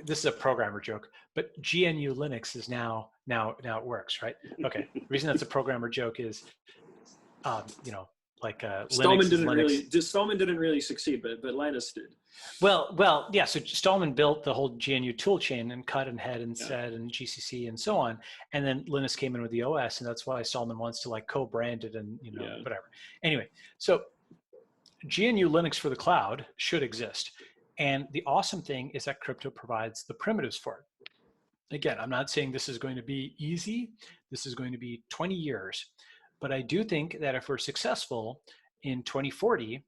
this is a programmer joke, but GNU Linux is now it works, right? Okay. The reason that's a programmer joke is, like Linux is Linux. Stallman didn't really succeed, but Linus did. Well, yeah. So Stallman built the whole GNU toolchain and cut and head and sed and GCC and so on, and then Linus came in with the OS, and that's why Stallman wants to like co-brand it and whatever. Anyway, so GNU Linux for the cloud should exist, and the awesome thing is that crypto provides the primitives for it. Again, I'm not saying this is going to be easy. This is going to be 20 years, but I do think that if we're successful in 2040.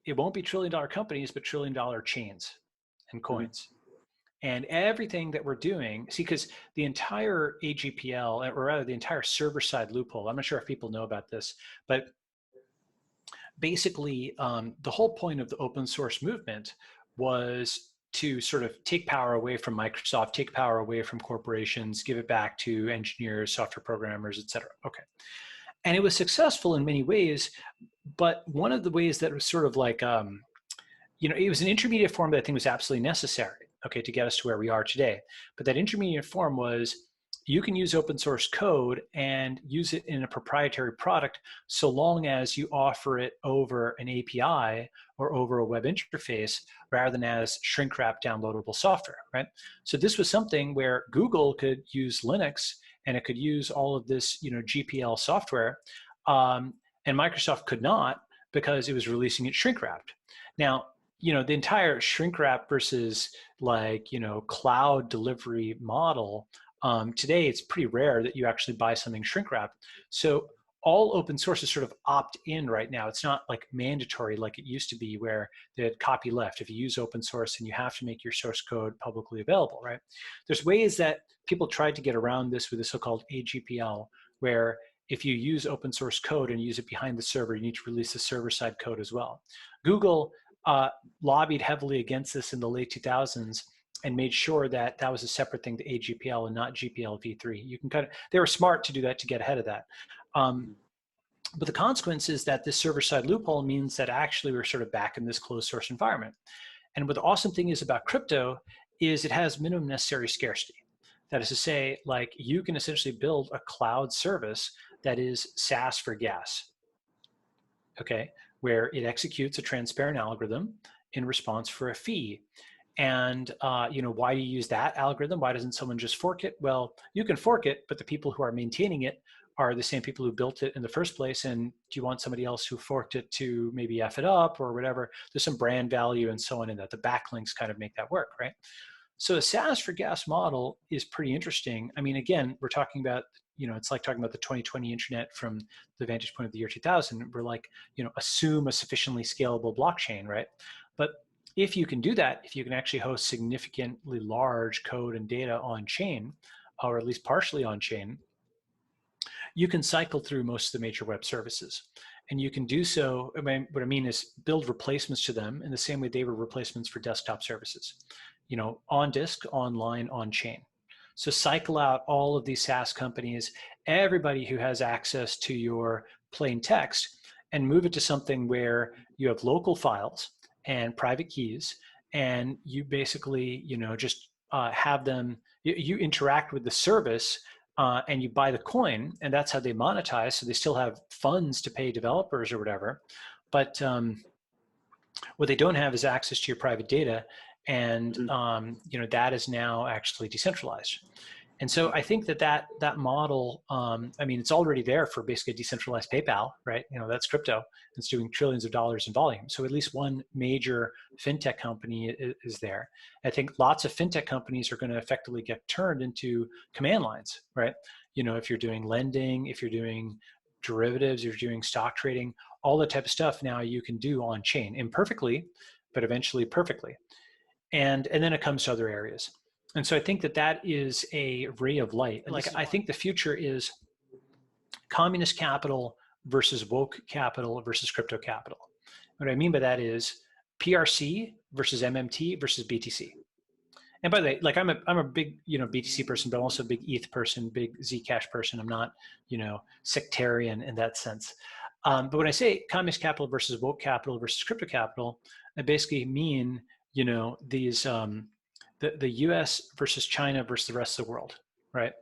It won't be trillion-dollar companies, but trillion-dollar chains and coins. And everything that we're doing, see, because the entire AGPL, or rather the entire server-side loophole, I'm not sure if people know about this, but basically the whole point of the open source movement was to sort of take power away from Microsoft, take power away from corporations, give it back to engineers, software programmers, et cetera. Okay. And it was successful in many ways, but one of the ways that was sort of like, it was an intermediate form that I think was absolutely necessary, okay, to get us to where we are today. But that intermediate form was you can use open source code and use it in a proprietary product so long as you offer it over an API or over a web interface rather than as shrink wrap downloadable software, right? So this was something where Google could use Linux and it could use all of this, GPL software, and Microsoft could not because it was releasing it shrink wrapped. Now, the entire shrink wrap versus cloud delivery model, today it's pretty rare that you actually buy something shrink wrapped. So all open source is sort of opt in right now. It's not like mandatory like it used to be where they had copy left. If you use open source and you have to make your source code publicly available, right? There's ways that people tried to get around this with the so-called AGPL, where if you use open source code and use it behind the server, you need to release the server-side code as well. Google lobbied heavily against this in the late 2000s and made sure that that was a separate thing to AGPL and not GPL v3. You can they were smart to do that to get ahead of that. But the consequence is that this server-side loophole means that actually we're sort of back in this closed source environment. And what the awesome thing is about crypto is it has minimum necessary scarcity. That is to say, like you can essentially build a cloud service that is SaaS for gas, okay, where it executes a transparent algorithm in response for a fee. And why do you use that algorithm? Why doesn't someone just fork it? Well, you can fork it, but the people who are maintaining it are the same people who built it in the first place. And do you want somebody else who forked it to maybe F it up or whatever? There's some brand value and so on in that. The backlinks kind of make that work, right? So a SaaS for gas model is pretty interesting. I mean, again, we're talking about, it's like talking about the 2020 internet from the vantage point of the year 2000. We're like, assume a sufficiently scalable blockchain, right? But if you can do that, if you can actually host significantly large code and data on chain, or at least partially on chain, you can cycle through most of the major web services. And you can do so, what I mean is build replacements to them in the same way they were replacements for desktop services. On disk, online, on chain. So cycle out all of these SaaS companies, everybody who has access to your plain text, and move it to something where you have local files and private keys, and you basically, just have them, you interact with the service and you buy the coin, and that's how they monetize. So they still have funds to pay developers or whatever. But what they don't have is access to your private data. And that is now actually decentralized. And so I think that model, it's already there for basically a decentralized PayPal, right? That's crypto. It's doing trillions of dollars in volume. So at least one major fintech company is there. I think lots of fintech companies are going to effectively get turned into command lines, right? If you're doing lending, if you're doing derivatives, if you're doing stock trading, all that type of stuff now you can do on chain, imperfectly, but eventually perfectly. And then it comes to other areas. And so I think that is a ray of light. Like, I think the future is communist capital versus woke capital versus crypto capital. What I mean by that is PRC versus MMT versus BTC. And by the way, like I'm a big, BTC person, but I'm also a big ETH person, big Zcash person. I'm not, sectarian in that sense. But when I say communist capital versus woke capital versus crypto capital, I basically mean, these the US versus China versus the rest of the world, right?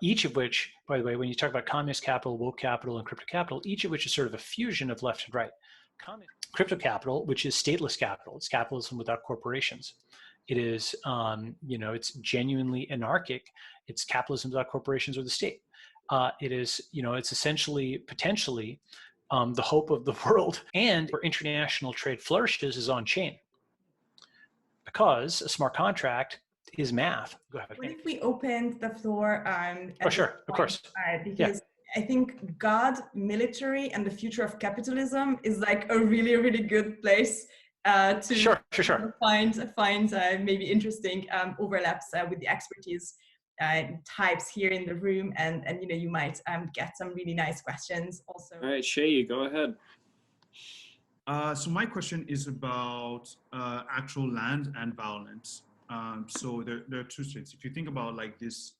Each of which, by the way, when you talk about communist capital, woke capital, and crypto capital, each of which is sort of a fusion of left and right. Crypto capital, which is stateless capital, it's capitalism without corporations. It is, it's genuinely anarchic. It's capitalism without corporations or the state. It is, it's essentially, potentially, the hope of the world. And where international trade flourishes is on chain, because a smart contract is math. Go ahead. What if we opened the floor? Oh, sure, of course. Because I think God, military, and the future of capitalism is like a really, really good place to find maybe interesting overlaps with the expertise types here in the room, and you might get some really nice questions also. All right, Shay, go ahead. So my question is about actual land and violence. So there are two states. If you think about like this,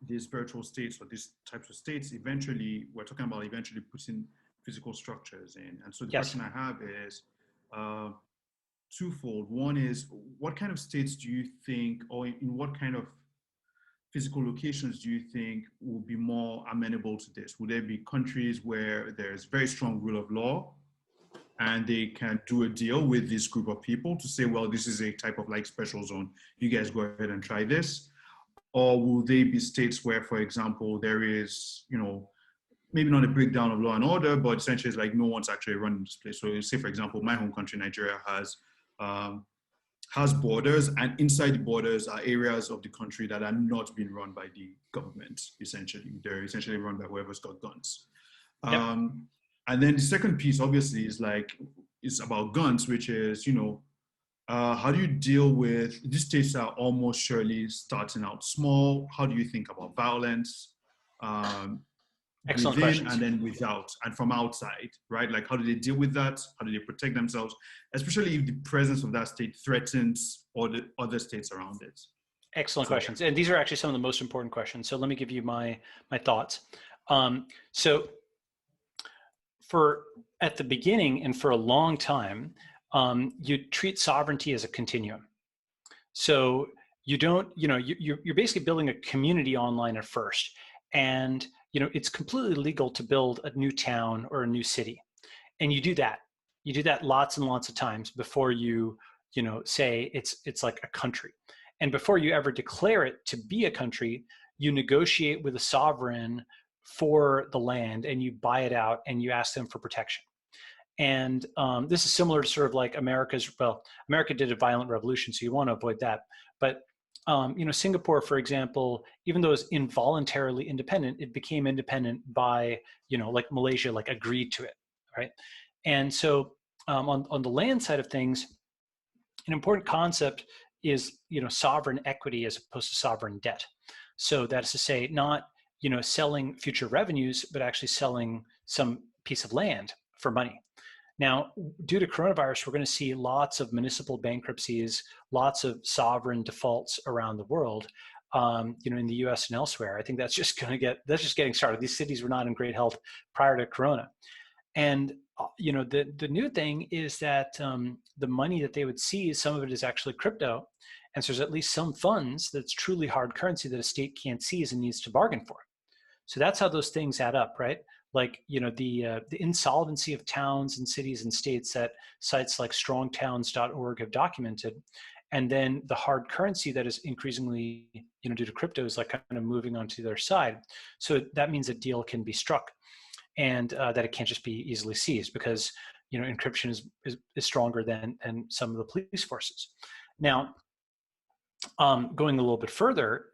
these virtual states or these types of states, eventually we're talking about eventually putting physical structures in. And so the question I have is twofold. One is, what kind of states do you think, or in what kind of physical locations do you think will be more amenable to this? Will there be countries where there's very strong rule of law and they can do a deal with this group of people to say, well, this is a type of like special zone, you guys go ahead and try this? Or will they be states where, for example, there is, maybe not a breakdown of law and order, but essentially it's like no one's actually running this place. So say, for example, my home country, Nigeria, has borders, and inside the borders are areas of the country that are not being run by the government, essentially. They're essentially run by whoever's got guns. And then the second piece, obviously, is about guns, which is, how do you deal with, these states are almost surely starting out small. How do you think about violence? Excellent within questions. And then without and from outside, right? Like, how do they deal with that? How do they protect themselves, especially if the presence of that state threatens all the other states around it? Excellent questions. And these are actually some of the most important questions. So let me give you my thoughts. So at the beginning and for a long time, you treat sovereignty as a continuum. So you don't, you're basically building a community online at first. And it's completely legal to build a new town or a new city. And you do that. You do that lots and lots of times before you, say it's like a country. And before you ever declare it to be a country, you negotiate with a sovereign for the land and you buy it out and you ask them for protection. And this is similar to sort of like America did a violent revolution, so you want to avoid that. But Singapore, for example, even though it's involuntarily independent, it became independent by, like Malaysia, like agreed to it, right? And so on the land side of things, an important concept is, sovereign equity as opposed to sovereign debt. So that is to say, not, selling future revenues, but actually selling some piece of land for money. Now, due to coronavirus, we're going to see lots of municipal bankruptcies, lots of sovereign defaults around the world, in the U.S. and elsewhere. I think that's just getting started. These cities were not in great health prior to Corona. And, the new thing is that the money that they would seize, some of it is actually crypto. And so there's at least some funds that's truly hard currency that a state can't seize and needs to bargain for. So that's how those things add up, right? Like, the insolvency of towns and cities and states that sites like strongtowns.org have documented. And then the hard currency that is increasingly, due to crypto is like kind of moving onto their side. So that means a deal can be struck and that it can't just be easily seized because, encryption is stronger than some of the police forces. Now, going a little bit further,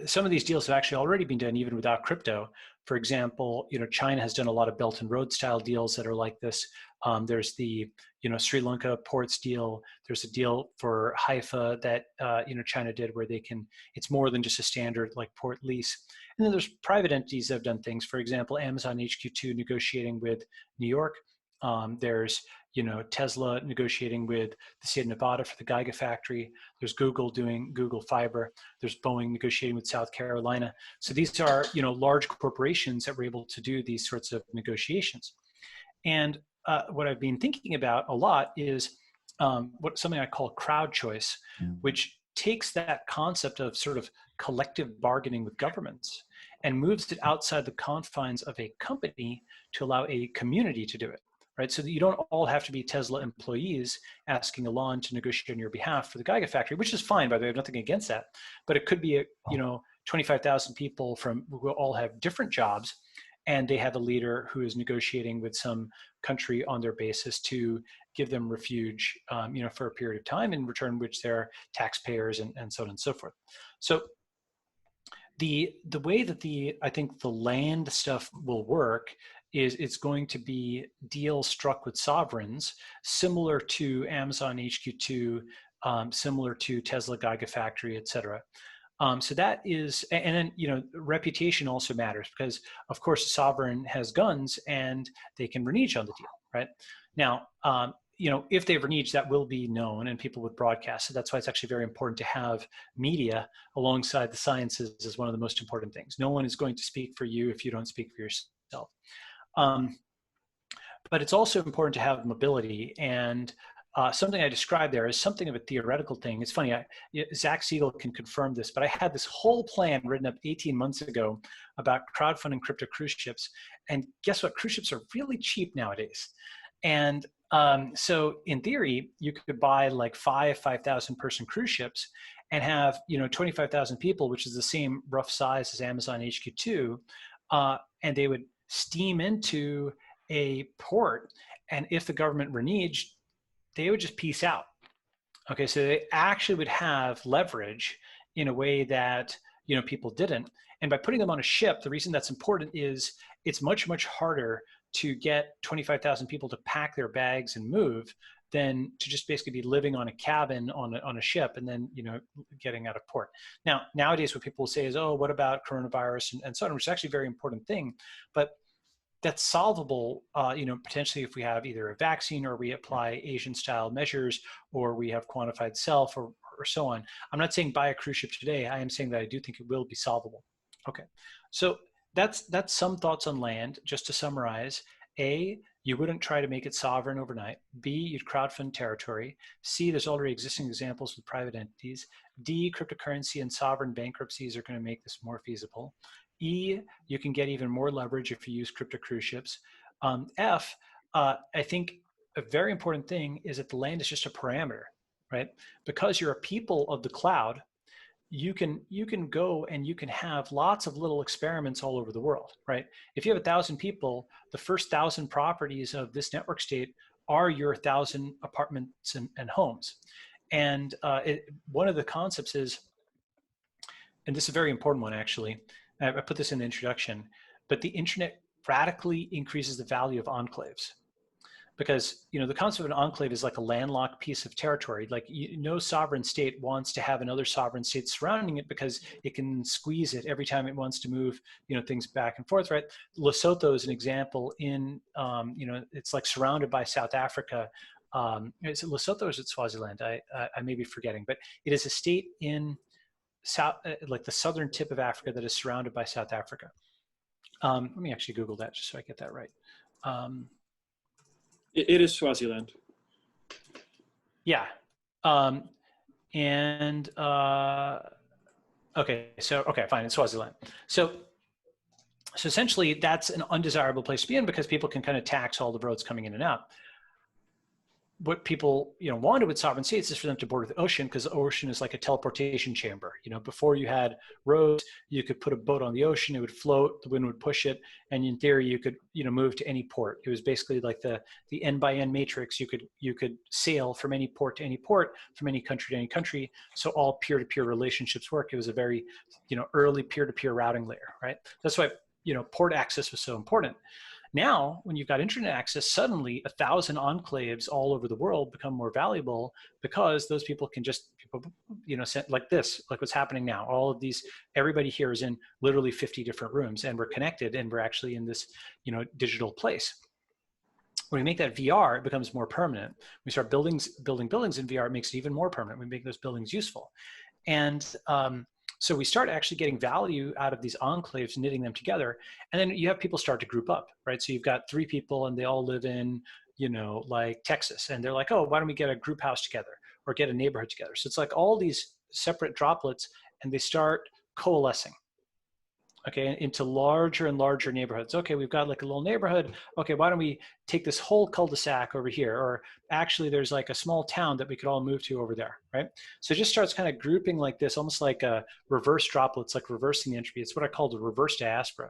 some of these deals have actually already been done even without crypto. For example, China has done a lot of Belt and Road style deals that are like this. There's the Sri Lanka ports deal. There's a deal for Haifa that China did where it's more than just a standard like port lease. And then there's private entities that have done things. For example, Amazon HQ2 negotiating with New York. There's Tesla negotiating with the state of Nevada for the Gigafactory. There's Google doing Google Fiber. There's Boeing negotiating with South Carolina. So these are, large corporations that were able to do these sorts of negotiations. And what I've been thinking about a lot is, something I call crowd choice, which takes that concept of sort of collective bargaining with governments and moves it outside the confines of a company to allow a community to do it, right? So that you don't all have to be Tesla employees asking Elon to negotiate on your behalf for the Gigafactory, which is fine, by the way, I have nothing against that. But it could be, 25,000 people who all have different jobs, and they have a leader who is negotiating with some country on their basis to give them refuge, for a period of time, in return which they're taxpayers and so on and so forth. So the way that I think the land stuff will work is it's going to be deals struck with sovereigns, similar to Amazon HQ2, similar to Tesla Gigafactory, et cetera. So that is, and then, reputation also matters, because of course, a sovereign has guns and they can renege on the deal, right? Now, if they renege, that will be known and people would broadcast. So that's why it's actually very important to have media alongside the sciences is one of the most important things. No one is going to speak for you if you don't speak for yourself. But it's also important to have mobility, and something I described there is something of a theoretical thing. It's funny, Zach Siegel can confirm this, but I had this whole plan written up 18 months ago about crowdfunding crypto cruise ships. And guess what? Cruise ships are really cheap nowadays. And so in theory, you could buy like 5,000 person cruise ships and have 25,000 people, which is the same rough size as Amazon HQ2, and they would steam into a port. And if the government reneged, they would just peace out. Okay, so they actually would have leverage in a way that people didn't. And by putting them on a ship, the reason that's important is it's much, much harder to get 25,000 people to pack their bags and move than to just basically be living on a cabin on a ship and then getting out of port. Now, nowadays what people will say is, oh, what about coronavirus and so on, which is actually a very important thing. But that's solvable, potentially if we have either a vaccine or we apply Asian-style measures or we have quantified self or so on. I'm not saying buy a cruise ship today. I am saying that I do think it will be solvable. Okay, so that's some thoughts on land. Just to summarize: A, you wouldn't try to make it sovereign overnight. B, you'd crowdfund territory. C, there's already existing examples with private entities. D, cryptocurrency and sovereign bankruptcies are going to make this more feasible. E, you can get even more leverage if you use crypto cruise ships. F, I think a very important thing is that the land is just a parameter, right? Because you're a people of the cloud, you can go and you can have lots of little experiments all over the world, right? If you have 1,000 people, the first 1,000 properties of this network state are your 1,000 apartments and homes. And one of the concepts is, and this is a very important one actually, I put this in the introduction, but the internet radically increases the value of enclaves. Because the concept of an enclave is like a landlocked piece of territory. Like no sovereign state wants to have another sovereign state surrounding it because it can squeeze it every time it wants to move things back and forth, right? Lesotho is an example in it's like surrounded by South Africa. Is it Lesotho or is it Swaziland? I may be forgetting, but it is a state in like the southern tip of Africa that is surrounded by South Africa. Let me actually Google that just so I get that right. It is Swaziland. Yeah. Okay, fine, it's Swaziland. So essentially that's an undesirable place to be in because people can kind of tax all the roads coming in and out. What people wanted with sovereign states is for them to border the ocean, because the ocean is like a teleportation chamber. Before you had roads, you could put a boat on the ocean, it would float, the wind would push it, and in theory you could move to any port. It was basically like the n by n matrix. You could sail from any port to any port, from any country to any country. So all peer-to-peer relationships work. It was a very early peer-to-peer routing layer, right? That's why port access was so important. Now, when you've got internet access, suddenly 1,000 enclaves all over the world become more valuable because those people can just, send like this, like what's happening now. All of these, everybody here is in literally 50 different rooms, and we're connected, and we're actually in this, digital place. When we make that VR, it becomes more permanent. We start building buildings in VR, it makes it even more permanent. We make those buildings useful. And so we start actually getting value out of these enclaves, knitting them together. And then you have people start to group up, right? So you've got 3 people and they all live in, you know, like Texas, and they're like, oh, why don't we get a group house together or get a neighborhood together? So it's like all these separate droplets, and they start coalescing, okay, into larger and larger neighborhoods. Okay, we've got like a little neighborhood. Okay, why don't we take this whole cul-de-sac over here? Or actually there's like a small town that we could all move to over there, right? So it just starts kind of grouping like this, almost like a reverse droplets, like reversing the entropy. It's what I call the reverse diaspora.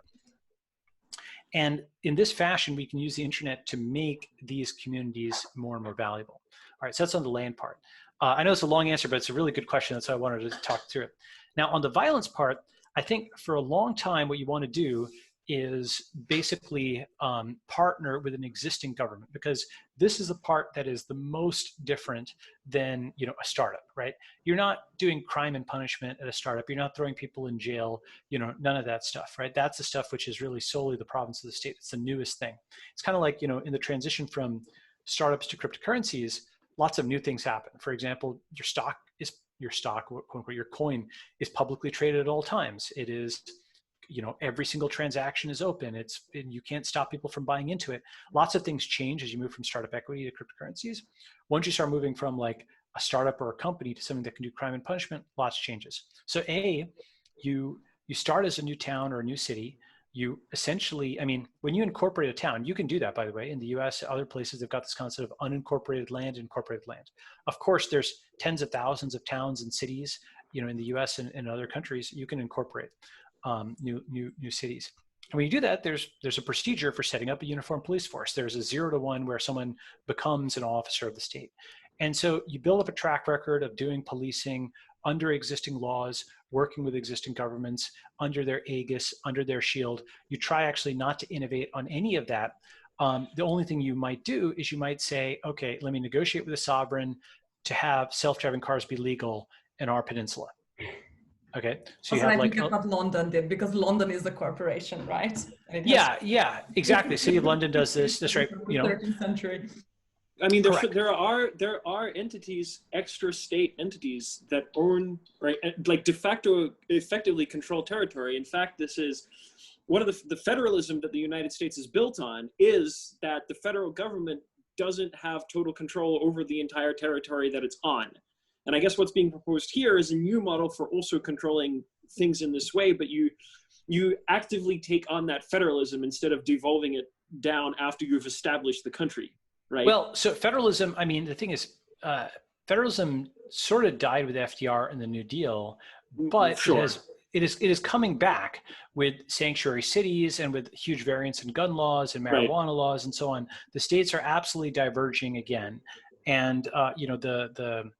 And in this fashion, we can use the internet to make these communities more and more valuable. All right, so that's on the land part. I know it's a long answer, but it's a really good question. That's why I wanted to talk through it. Now on the violence part, I think for a long time, what you want to do is basically partner with an existing government, because this is the part that is the most different than, you know, a startup, right? You're not doing crime and punishment at a startup. You're not throwing people in jail, you know, none of that stuff, right? That's the stuff which is really solely the province of the state. It's the newest thing. It's kind of like, you know, in the transition from startups to cryptocurrencies, lots of new things happen. For example, quote unquote, your coin is publicly traded at all times. It is, you know, every single transaction is open. And you can't stop people from buying into it. Lots of things change as you move from startup equity to cryptocurrencies. Once you start moving from like a startup or a company to something that can do crime and punishment, lots changes. So you start as a new town or a new city. You essentially, I mean, when you incorporate a town, you can do that, by the way. In the US, other places, they've got this concept of unincorporated land, incorporated land. Of course, there's tens of thousands of towns and cities, you know, in the US and other countries, you can incorporate new cities. And when you do that, there's a procedure for setting up a uniform police force. There's a 0 to 1 where someone becomes an officer of the state. And so you build up a track record of doing policing under existing laws, working with existing governments, under their aegis, under their shield. You try actually not to innovate on any of that. The only thing you might do is you might say, okay, let me negotiate with a sovereign to have self-driving cars be legal in our peninsula. Okay, so you have like what London did, because London is a corporation, right? Yeah, exactly. City of London does this, right? You know, 13th century. I mean, there are entities, extra state entities that own, right, like de facto effectively control territory. In fact, this is one of the federalism that the United States is built on, is that the federal government doesn't have total control over the entire territory that it's on. And I guess what's being proposed here is a new model for also controlling things in this way, but you actively take on that federalism instead of devolving it down after you've established the country. Right. Well, so federalism, I mean, the thing is, federalism sort of died with FDR and the New Deal, but sure. it is coming back with sanctuary cities and with huge variance in gun laws and marijuana laws and so on. The states are absolutely diverging again. And, you know, the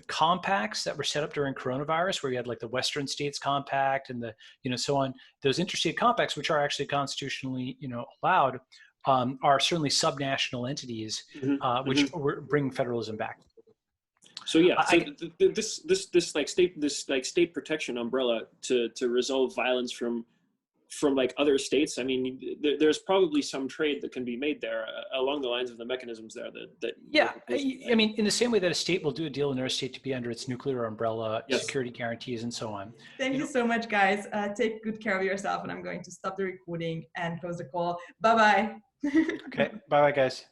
compacts that were set up during coronavirus, where you had like the Western States Compact and the, you know, so on, those interstate compacts, which are actually constitutionally, you know, allowed, are certainly subnational entities, which bring federalism back. So yeah, so this state protection umbrella to resolve violence from like other states. I mean, there's probably some trade that can be made there along the lines of the mechanisms there that yeah. I mean, in the same way that a state will do a deal with another state to be under its nuclear umbrella, yes, security guarantees and so on. Thank you so much, guys. Take good care of yourself, and I'm going to stop the recording and close the call. Bye-bye. Okay, bye-bye, guys.